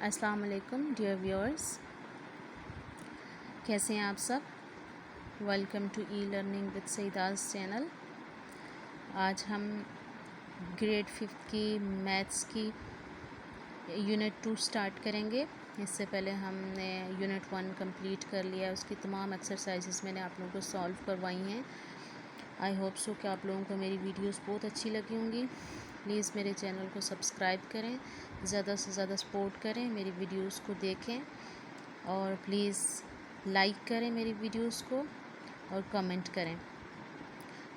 अस्सलाम वालेकुम dear viewers, कैसे हैं आप सब। Welcome to e learning with Saidas channel. आज हम ग्रेड 5 की मैथ्स की यूनिट 2 स्टार्ट करेंगे। इससे पहले हमने यूनिट 1 कंप्लीट कर लिया। उसकी तमाम एक्सरसाइजेस मैंने आप लोगों को सॉल्व करवाई हैं। आई होप सो कि आप लोगों को मेरी वीडियोस बहुत अच्छी लगी होंगी। प्लीज़ मेरे चैनल को सब्सक्राइब करें, ज़्यादा से ज़्यादा सपोर्ट करें, मेरी वीडियोस को देखें और प्लीज़ लाइक करें मेरी वीडियोस को और कमेंट करें।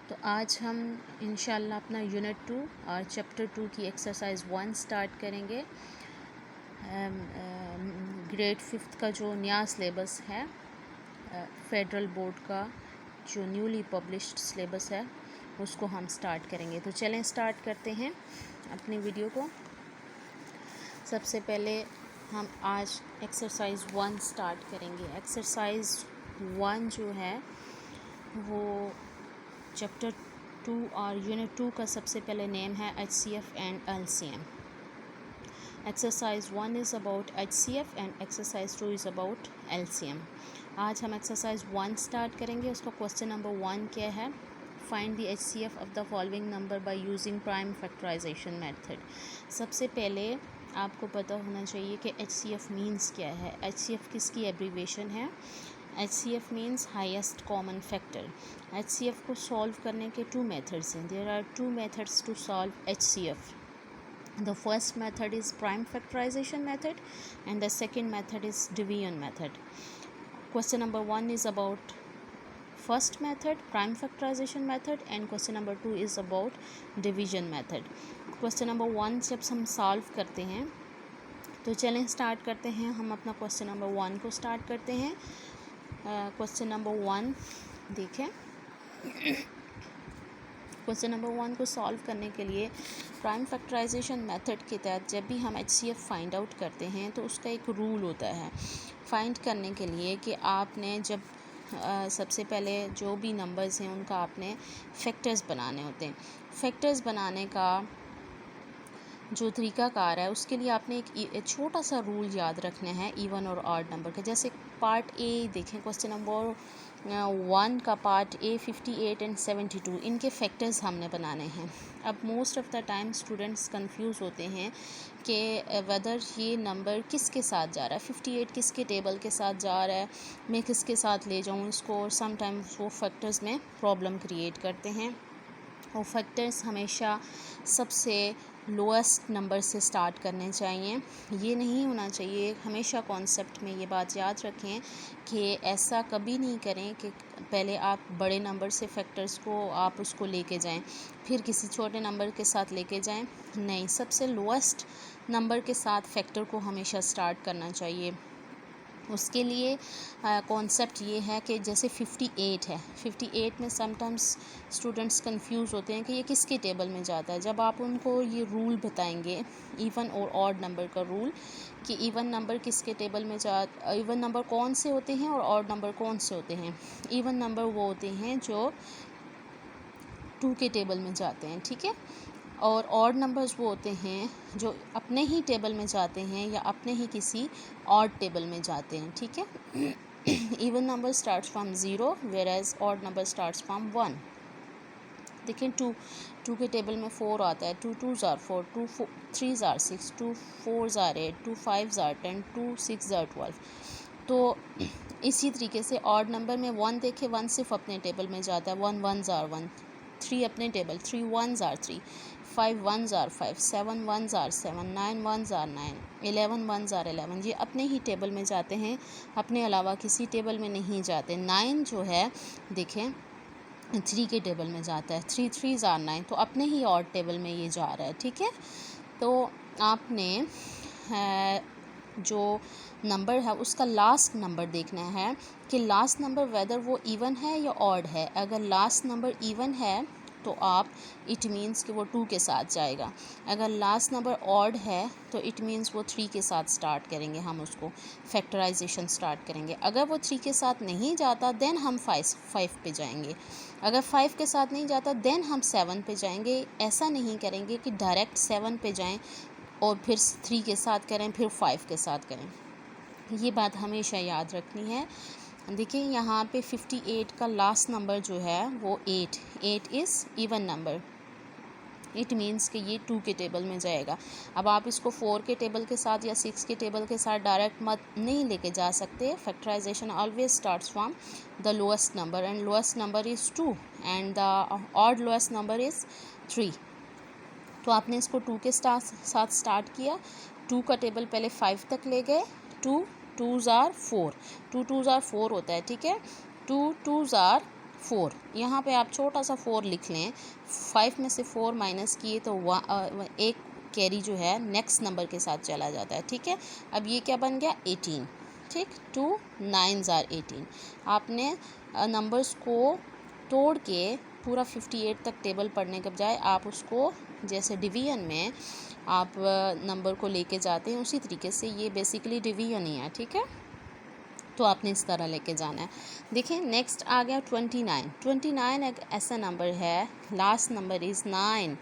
तो आज हम इंशाल्लाह अपना यूनिट 2 और चैप्टर 2 की एक्सरसाइज 1 स्टार्ट करेंगे। ग्रेड 5 का जो नया सिलेबस है, फेडरल बोर्ड का जो न्यूली पब्लिश्ड सिलेबस है, उसको हम स्टार्ट करेंगे। तो चलें स्टार्ट करते हैं अपनी वीडियो को। सबसे पहले हम आज एक्सरसाइज 1 स्टार्ट करेंगे। एक्सरसाइज 1 जो है वो चैप्टर 2 और यूनिट 2 का सबसे पहले नेम है HCF and LCM। Exercise 1 is about HCF and exercise 2 is about LCM। आज हम एक्सरसाइज 1 स्टार्ट करेंगे। उसका क्वेश्चन नंबर 1 क्या है? Find the HCF of the following number by using prime factorization method. सबसे पहले आपको पता होना चाहिए कि HCF मीन्स क्या है। HCF किसकी एब्रीवेशन है? HCF means highest common factor. HCF को सॉल्व करने के 2 मेथड्स हैं। There are 2 methods to solve HCF. The first method is prime factorization method and the second method is division method. Question number 1 is about first method, prime factorization method, and question number 2 is about division method. Question number 1 जब हम solve करते हैं तो चलें start करते हैं। हम अपना क्वेश्चन नंबर 1 को स्टार्ट करते हैं। क्वेश्चन नंबर 1 देखें। क्वेश्चन नंबर 1 को सॉल्व करने के लिए प्राइम फैक्टराइजेशन मेथड के तहत जब भी हम HCF फाइंड आउट करते हैं तो उसका एक रूल होता है फाइंड करने के लिए कि आपने जब सबसे पहले जो भी नंबर्स हैं उनका आपने फैक्टर्स बनाने होते हैं। फैक्टर्स बनाने का जो तरीक़ाकार है उसके लिए आपने एक छोटा सा रूल याद रखना है इवन और ऑड नंबर का। जैसे पार्ट ए देखें, क्वेश्चन नंबर 1 का पार्ट ए 58 एंड 72, इनके फैक्टर्स हमने बनाने हैं। अब most of the time students confuse होते हैं कि वेदर ये नंबर किसके साथ जा रहा है, 58 किसके टेबल के साथ जा रहा है, मैं किसके साथ ले जाऊँ इसको, और समटाइम्स वो फैक्टर्स में प्रॉब्लम क्रिएट करते हैं। और फैक्टर्स हमेशा सबसे लोएस्ट नंबर से स्टार्ट करने चाहिए। ये नहीं होना चाहिए, हमेशा कॉन्सेप्ट में ये बात याद रखें कि ऐसा कभी नहीं करें कि पहले आप बड़े नंबर से फैक्टर्स को आप उसको लेके जाएं फिर किसी छोटे नंबर के साथ लेके जाएं। नहीं, सबसे लोएस्ट नंबर के साथ फैक्टर को हमेशा स्टार्ट करना चाहिए। उसके लिए कॉन्सेप्ट ये है कि जैसे 58 है, 58 में समटाइम्स स्टूडेंट्स कंफ्यूज होते हैं कि ये किसके टेबल में जाता है। जब आप उनको ये रूल बताएंगे इवन और ऑड नंबर का रूल कि इवन नंबर किसके टेबल में इवन नंबर कौन से होते हैं और ऑड नंबर कौन से होते हैं। इवन नंबर वो होते हैं जो 2 के टेबल में जाते हैं, ठीक है, और ऑड नंबर्स वो होते हैं जो अपने ही टेबल में जाते हैं या अपने ही किसी ऑड टेबल में जाते हैं, ठीक है। Even number starts from 0 where as odd number starts from 1। देखें 2 के टेबल में 4 आता है, 2 2s are 4, 2 3s are 6, 2 4s are 8, 2 5s are 10, 2 6s are 12। तो इसी तरीके से ऑड नंबर में 1 देखें, 1 सिर्फ अपने टेबल में जाता है, 1 1s are 1, 3 अपने table, 3 1s are 3, 5 1s are 5, 7 1s are 7, 9 1s are 9, 11 1s are 11। ये अपने ही टेबल में जाते हैं, अपने अलावा किसी टेबल में नहीं जाते। 9 जो है देखें 3 के टेबल में जाता है, 3 3s are 9, तो अपने ही ऑड टेबल में ये जा रहा है, ठीक है। तो आपने जो नंबर है उसका लास्ट नंबर देखना है कि लास्ट नंबर वेदर वो इवन है या ऑड है। अगर लास्ट नंबर इवन है तो आप इट मीन्स कि वो 2 के साथ जाएगा। अगर लास्ट नंबर ऑड है तो इट मीन्स वो 3 के साथ स्टार्ट करेंगे, हम उसको फैक्टराइजेशन स्टार्ट करेंगे। अगर वो 3 के साथ नहीं जाता देन हम 5 पे जाएंगे। अगर 5 के साथ नहीं जाता देन हम 7 पे जाएंगे। ऐसा नहीं करेंगे कि डायरेक्ट 7 पे जाएं, और फिर 3 के साथ करें, फिर 5 के साथ करें। ये बात हमेशा याद रखनी है। देखिए यहाँ पे 58 का लास्ट नंबर जो है वो 8 is even number. It means कि ये 2 के टेबल में जाएगा। अब आप इसको 4 के टेबल के साथ या 6 के टेबल के साथ डायरेक्ट मत नहीं लेके जा सकते। Factorization always starts from the lowest number and lowest number is 2 and the odd lowest number is 3। तो आपने इसको 2 के साथ स्टार्ट किया। 2 का टेबल पहले 5 तक ले गए। 2 2s are 4, 2 2s are 4 होता है, ठीक है। 2 2s are 4, यहाँ पे आप छोटा सा 4 लिख लें। 5 में से 4 माइनस किए तो एक कैरी जो है नेक्स्ट नंबर के साथ चला जाता है, ठीक है। अब ये क्या बन गया 18, ठीक। 2 9s are 18। आपने नंबर्स को तोड़ के पूरा 58 तक टेबल पढ़ने के बजाय आप उसको जैसे डिवीजन में आप नंबर को लेके जाते हैं उसी तरीके से ये बेसिकली डिवीजन ही है, ठीक है। तो आपने इस तरह लेके जाना है। देखिए नेक्स्ट आ गया 29। 29 एक ऐसा नंबर है, last number is 9।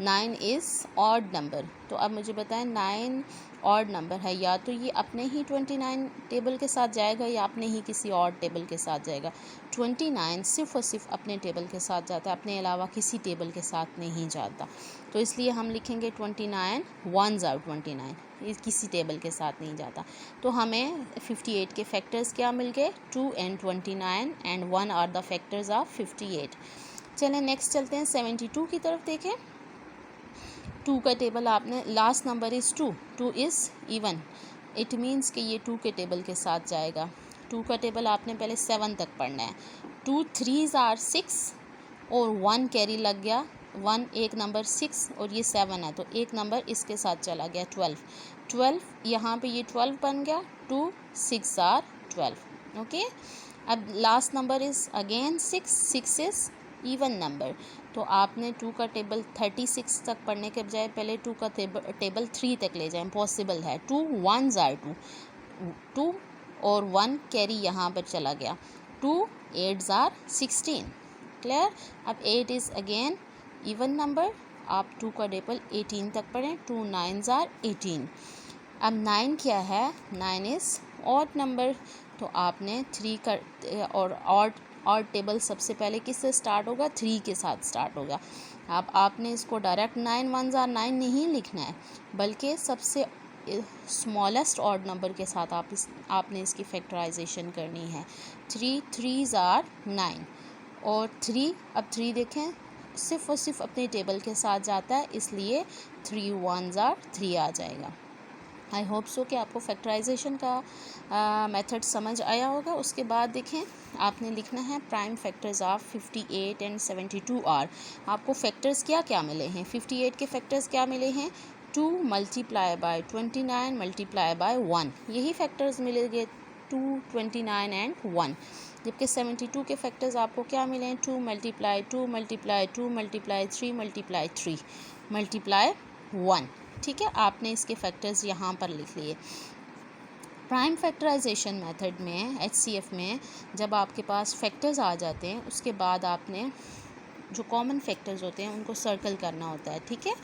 9 is odd number. तो अब मुझे बताएं 9 ऑड नंबर है, या तो ये अपने ही 29 टेबल के साथ जाएगा या अपने ही किसी और टेबल के साथ जाएगा। 29 सिर्फ़ और सिर्फ अपने टेबल के साथ जाता है, अपने अलावा किसी टेबल के साथ नहीं जाता। तो इसलिए हम लिखेंगे 29 1s are 29, ये किसी टेबल के साथ नहीं जाता। तो हमें 58 के फैक्टर्स क्या मिल गए 2 and 29 and 1 are the factors of 58। चलें नेक्स्ट चलते हैं 72 की तरफ। देखें 2 का टेबल आपने last number is 2, 2 is even. It means कि ये 2 के टेबल के साथ जाएगा। 2 का टेबल आपने पहले 7 तक पढ़ना है। 2 3s are 6 और 1 कैरी लग गया। 1 एक नंबर 6 और ये 7 है तो एक नंबर इसके साथ चला गया 12। 12 यहाँ पे ये 12 बन गया। 2 6 are 12, ओके। अब last number is again 6, 6 is even number. तो आपने 2 का टेबल 36 तक पढ़ने के बजाय पहले 2 का टेबल 3 तक ले जाएं, पॉसिबल है। 2 1s are 2, 2 और 1 कैरी यहाँ पर चला गया। 2 8s are 16, क्लियर। अब 8 इज़ अगेन इवन नंबर। आप 2 का टेबल 18 तक पढ़ें। 2 9s are 18। अब 9 क्या है 9 इज़ ऑड नंबर। तो आपने 3 का और ऑड टेबल सबसे पहले किससे स्टार्ट होगा 3 के साथ स्टार्ट होगा। अब आपने इसको डायरेक्ट 9 1s are 9 नहीं लिखना है, बल्कि सबसे स्मॉलेस्ट ऑड नंबर के साथ आपने इसकी फैक्टराइजेशन करनी है। 3 3s are 9 और 3, अब 3 देखें सिर्फ और सिर्फ अपने टेबल के साथ जाता है, इसलिए 3 1s are 3 आ जाएगा। आई होप सो कि आपको फैक्टराइजेशन का मेथड समझ आया होगा। उसके बाद देखें आपने लिखना है prime factors of 58 and 72 are. आपको फैक्टर्स क्या क्या मिले हैं 58 के फैक्टर्स क्या मिले हैं 2 मल्टीप्लाई बाय 29 मल्टीप्लाई बाय 1, यही फैक्टर्स मिलेंगे 2 29 एंड 1। जबकि 72 के फैक्टर्स आपको क्या मिले हैं 2 multiply 2 multiply 2 multiply 3 multiply 3 multiply 1, ठीक है। आपने इसके फैक्टर्स यहाँ पर लिख लिए। प्राइम फैक्टराइजेशन मेथड में HCF में जब आपके पास फैक्टर्स आ जाते हैं उसके बाद आपने जो कॉमन फैक्टर्स होते हैं उनको सर्कल करना होता है, ठीक है।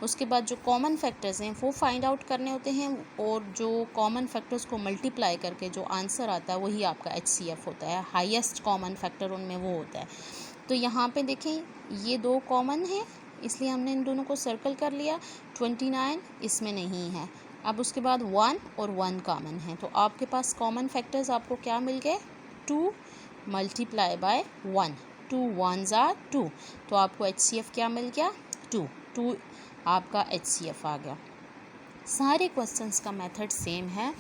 उसके बाद जो कॉमन फैक्टर्स हैं वो फाइंड आउट करने होते हैं और जो कॉमन फैक्टर्स को मल्टीप्लाई करके जो आंसर आता है वही आपका HCF होता है। हाईएस्ट कॉमन फैक्टर उनमें वो होता है। तो यहाँ पे देखें ये 2 कॉमन है इसलिए हमने इन दोनों को सर्कल कर लिया। 29 इसमें नहीं है। अब उसके बाद 1 और 1 कॉमन है। तो आपके पास कॉमन फैक्टर्स आपको क्या मिल गए 2 मल्टीप्लाई बाय 1, 2 1s are 2। तो आपको HCF क्या मिल गया 2 आपका HCF आ गया। सारे क्वेश्चंस का मेथड सेम है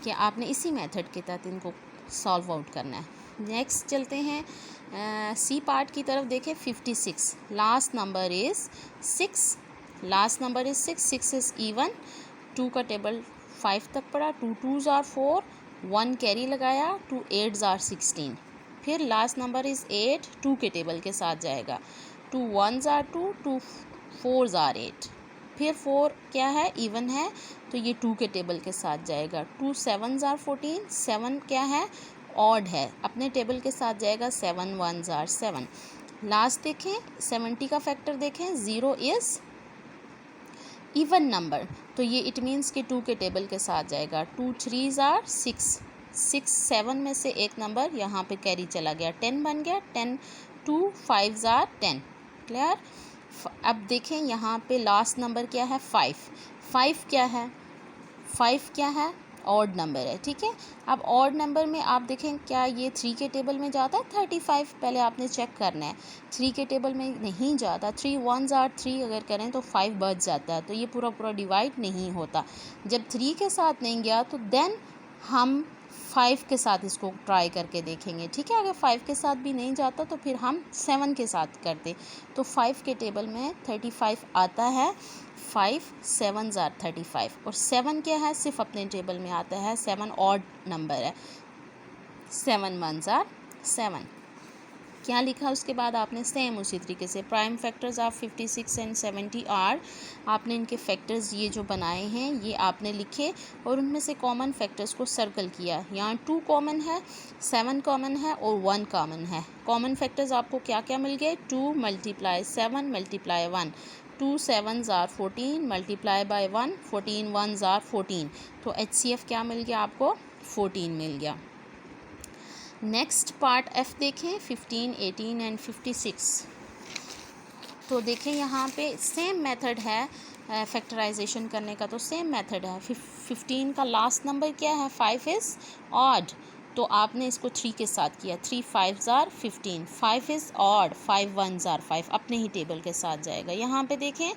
कि आपने इसी मेथड के तहत इनको सॉल्व आउट करना है। नेक्स्ट चलते हैं सी पार्ट की तरफ। देखें 56 last number is 6, last number is 6, 6 is even. 2 का टेबल 5 तक पढ़ा। 2 2s are 4, 1 कैरी लगाया। 2 8s are 16। फिर लास्ट नंबर इज़ 8, 2 के टेबल के साथ जाएगा। 2 1s are 2, 2 4s are 8। फिर 4 क्या है इवन है तो ये 2 के टेबल के साथ जाएगा। 2 7s are 14, 7 क्या है ऑड है अपने टेबल के साथ जाएगा। 7 1s are 7। लास्ट देखें 70 का फैक्टर देखें 0 इज़ इवन नंबर, तो ये इट मीन्स कि 2 के टेबल के साथ जाएगा। 2 3s are 6, 6 7 में से एक नंबर यहाँ पे कैरी चला गया, 10 बन गया, 10 2 5s are 10। क्लियर। अब देखें यहाँ पे लास्ट नंबर क्या है, 5। 5 क्या है, 5 क्या है, ऑड नंबर है। ठीक है, अब ऑड नंबर में आप देखें क्या ये 3 के टेबल में जाता है 35, पहले आपने चेक करना है। 3 के टेबल में नहीं जाता, 3 1s are 3 अगर करें तो 5 बच जाता है, तो ये पूरा पूरा डिवाइड नहीं होता। जब 3 के साथ नहीं गया तो देन हम 5 के साथ इसको ट्राई करके देखेंगे। ठीक है, अगर 5 के साथ भी नहीं जाता तो फिर हम 7 के साथ करते, तो 5 के टेबल में 35 आता है, 5 7s are 35। और 7 क्या है, सिर्फ अपने टेबल में आता है, 7 ऑड नंबर है, 7 1s are 7। क्या लिखा उसके बाद आपने, सेम उसी तरीके से prime factors of 56 and 70 are, आपने इनके फैक्टर्स ये जो बनाए हैं ये आपने लिखे और उनमें से कॉमन फैक्टर्स को सर्कल किया। यहाँ 2 कॉमन है, 7 कॉमन है और 1 कॉमन है। कॉमन फैक्टर्स आपको क्या क्या मिल गए, 2 × 7 × 1, 2 7s are 14 multiply by 1, 14 1s are 14, तो HCF क्या मिल गया आपको, 14 मिल गया। नेक्स्ट पार्ट F देखें, 15 18 एंड 56। तो देखें यहाँ पे सेम मेथड है फैक्टराइजेशन करने का, तो सेम मेथड है। 15 का लास्ट नंबर क्या है, 5 इज़ ऑड, तो आपने इसको 3 के साथ किया, 3 5s are 15, 5 is odd, 5 1s are 5, अपने ही टेबल के साथ जाएगा। यहाँ पे देखें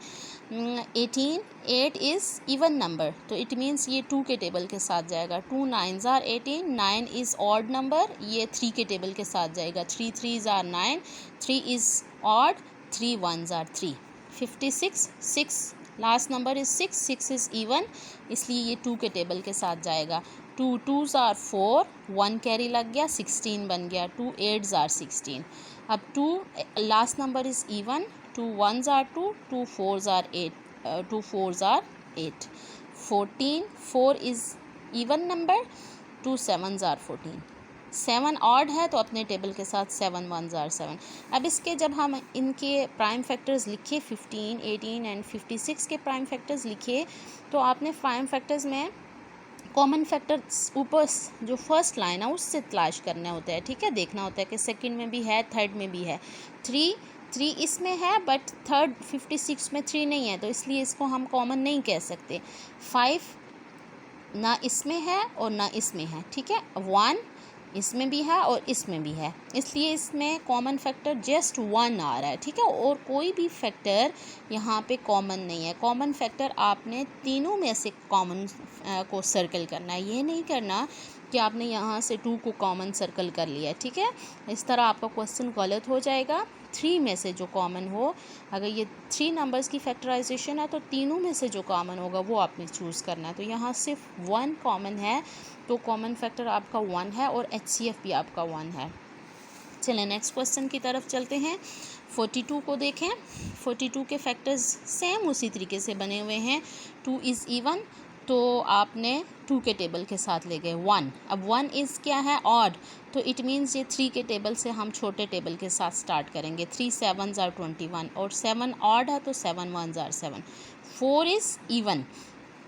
18, 8 इज़ इवन नंबर, तो इट मीन्स ये 2 के टेबल के साथ जाएगा। 2 9s are 18, 9 is odd number, ये 3 के टेबल के साथ जाएगा। 3 3s are 9, 3 is odd, 3 1s are 3। 56 6 last number is 6, 6 is even, इसलिए ये 2 के टेबल के साथ जाएगा। 2 2s are 4, 1 कैरी लग गया, 16 बन गया। 2 8s are 16। अब 2 last number is even, 2 1s are 2, 2 4s are 8, 2 4s are 8। 14 4 is even number, 2 7s are 14। 7 odd है तो अपने टेबल के साथ 7 1s are 7। अब इसके जब हम इनके प्राइम फैक्टर्स लिखे, 15 18 एंड 56 के प्राइम फैक्टर्स लिखे, तो आपने प्राइम फैक्टर्स में कॉमन फैक्टर्स ऊपर जो फर्स्ट लाइन है उससे तलाश करने होते हैं। ठीक है, देखना होता है कि सेकंड में भी है, थर्ड में भी है। 3 इसमें है बट थर्ड 56 में 3 नहीं है, तो इसलिए इसको हम कॉमन नहीं कह सकते। 5 ना इसमें है और ना इसमें है। ठीक है, 1 इसमें भी है और इसमें भी है, इसलिए इसमें कॉमन फैक्टर जस्ट 1 आ रहा है। ठीक है, और कोई भी फैक्टर यहाँ पे कॉमन नहीं है। कॉमन फैक्टर आपने तीनों में से कॉमन को सर्कल करना है, ये नहीं करना कि आपने यहाँ से 2 को कॉमन सर्कल कर लिया है। ठीक है, इस तरह आपका क्वेश्चन गलत हो जाएगा। 3 में से जो कॉमन हो, अगर ये 3 नंबर्स की फैक्टराइजेशन है तो तीनों में से जो कॉमन होगा वो आपने चूज़ करना है। तो यहाँ सिर्फ 1 कॉमन है, तो कॉमन फैक्टर आपका 1 है और HCF भी आपका 1 है। चलें नेक्स्ट क्वेश्चन की तरफ चलते हैं। 42 को देखें। 42 के फैक्टर्स सेम उसी तरीके से बने हुए हैं। 2 इज़ इवन, तो आपने 2 के टेबल के साथ ले गए 1। अब 1 इज़ क्या है, ऑड, तो इट मीन्स ये 3 के टेबल से हम छोटे टेबल के साथ स्टार्ट करेंगे। 3 7s are 21 और 7 ऑड है तो 7 1s are 7। 4 इज़ इवन,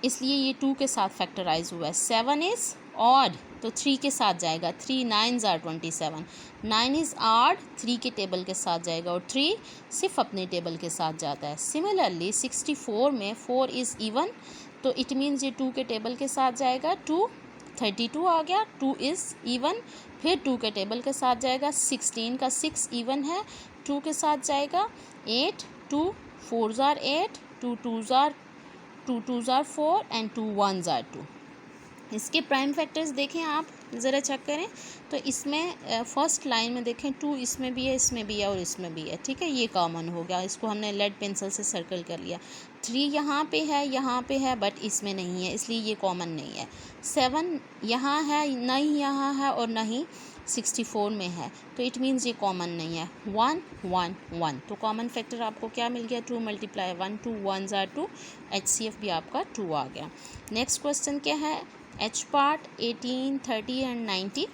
इसलिए ये 2 के साथ फैक्टराइज हुआ है। 7 इज़ ऑड, तो 3 के साथ जाएगा। 3 9s are 27। 9 इज़ ऑड, 3 के टेबल के साथ जाएगा और 3 सिर्फ अपने टेबल के साथ जाता है। सिमिलरली 64 में 4 इज़ इवन, तो इट मीन्स ये 2 के टेबल के साथ जाएगा। 2 32 आ गया, 2 इज़ इवन, फिर 2 के टेबल के साथ जाएगा। 16 का 6 इवन है, 2 के साथ जाएगा। 8 2 4s are 8, 2 2s are 4 and 2 1s are 2। इसके प्राइम फैक्टर्स देखें, आप ज़रा चेक करें तो इसमें फर्स्ट लाइन में देखें 2 इसमें भी है, इसमें भी है और इसमें भी है। ठीक है, ये कॉमन हो गया, इसको हमने लेड पेंसिल से सर्कल कर लिया। 3 यहाँ पे है बट इसमें नहीं है, इसलिए ये कॉमन नहीं है। 7 यहाँ है, नहीं यहाँ है और नहीं 64 में है, तो इट मीन्स ये कॉमन नहीं है। 1 1 1, तो कॉमन फैक्टर आपको क्या मिल गया, 2 × 1 2 1s are 2। HCF भी आपका 2 आ गया। नेक्स्ट क्वेश्चन क्या है, H पार्ट 18 30 एंड 90।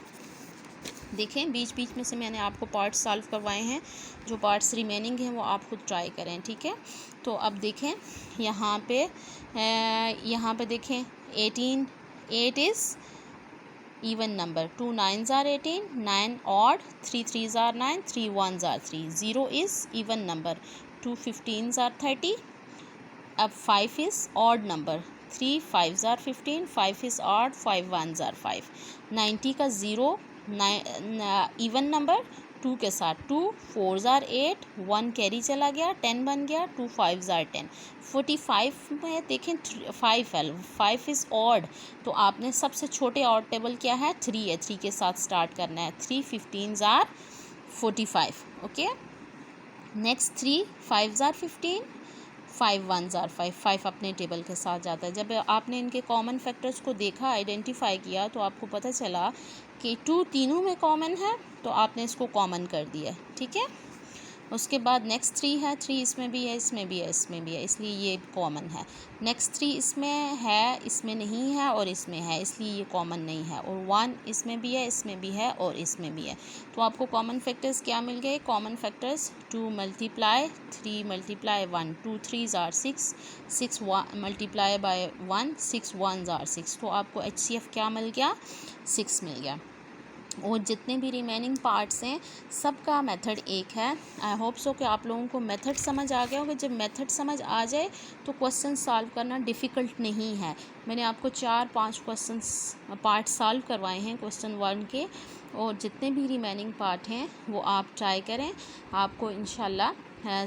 देखें बीच बीच में से मैंने आपको पार्ट्स सॉल्व करवाए हैं, जो पार्ट्स रिमेनिंग हैं वो आप खुद ट्राई करें, ठीक है। तो अब देखें यहाँ पे देखें 18, 8 is even number, 2 9s are 18, 9 odd, 3 3s are 9, 3 1s are 3, 0 is even number, 2 15s are 30, अब 5 is odd number, 3 5s are 15, 5 is odd, 5 1s are 5, 90 का 0 even number 2 के साथ, 2 4s are 8, 1 कैरी चला गया, 10 बन गया, 2 5s are 10, 45 में देखें 5 इज़ ऑड, तो आपने सबसे छोटे ऑड टेबल क्या है 3 है, 3 के साथ स्टार्ट करना है, 3 15s are 45, okay. Next 3 5s are 15, 5 1s are 5, 5 अपने टेबल के साथ जाता है। जब आपने इनके कॉमन फैक्टर्स को देखा, आइडेंटिफाई किया, तो आपको पता चला कि 2 तीनों में कॉमन है, तो आपने इसको कॉमन कर दिया, ठीक है। उसके बाद नेक्स्ट 3 है, 3 इसमें भी है, इसमें भी है, इसमें भी है, इसलिए ये कॉमन है। नेक्स्ट 3 इसमें है, इसमें नहीं है, और इसमें है, इसलिए ये कॉमन नहीं है। और 1 इसमें भी है, इसमें भी है, और इसमें भी है। तो आपको कॉमन फैक्टर्स क्या मिल गए? Common factors 2 multiply 3 multiply 1, 2 3s are 6, 6 multiply by 1, 6 1s are 6, तो आपको HCF क्या मिल गया? 6 मिल गया। और जितने भी रिमेनिंग पार्ट्स हैं सबका मेथड एक है। आई होप सो कि आप लोगों को मेथड समझ आ गया होगा। जब मेथड समझ आ जाए तो क्वेश्चन सॉल्व करना डिफ़िकल्ट नहीं है। मैंने आपको 4-5 क्वेश्चंस पार्ट सॉल्व करवाए हैं क्वेश्चन 1 के, और जितने भी रिमेनिंग पार्ट हैं वो आप ट्राई करें, आपको इंशाल्लाह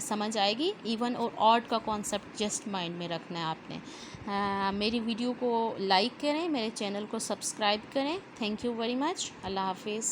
समझ आएगी। इवन और ऑड का कॉन्सेप्ट जस्ट माइंड में रखना है आपने। मेरी वीडियो को लाइक करें, मेरे चैनल को सब्सक्राइब करें। Thank you very much. अल्लाह हाफिज़।